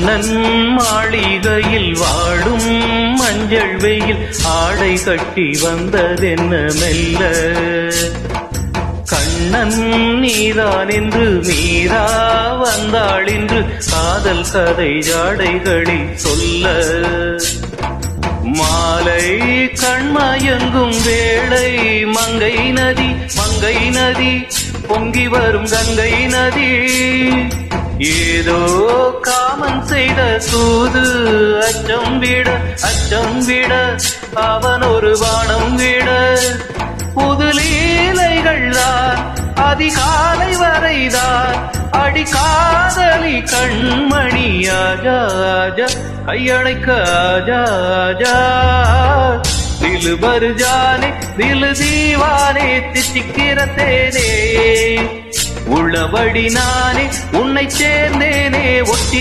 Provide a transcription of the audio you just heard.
மன்னன் மாளிகையில் வாடும் மஞ்சள் வெயில் ஆடை கட்டி வந்ததென்ன மெல்ல. கண்ணன் நீதான் என்று மீரா வந்தாள் என்று காதல் கதை ஜாடைகளில் சொல்ல. மாலை கண்மயங்கும் வேளை மங்கை நதி மங்கை நதி பொங்கி வரும் கங்கை நதி. ஏதோ காமன் செய்த தூது அச்சம் விட அவன் ஒரு வானம் விட. புது லீலைகள் தான் அதிகாலை வரைதான் அடி காதலி கண்மணி. ஆஜா ஆஜா கையணைக்க ஆஜா ஆஜா தில் பர் ஜானே தில் தீவானே தித்திக்கிற தேனே உள்ளபடி நானே உன்னை சேர்ந்தேனே ஒட்டி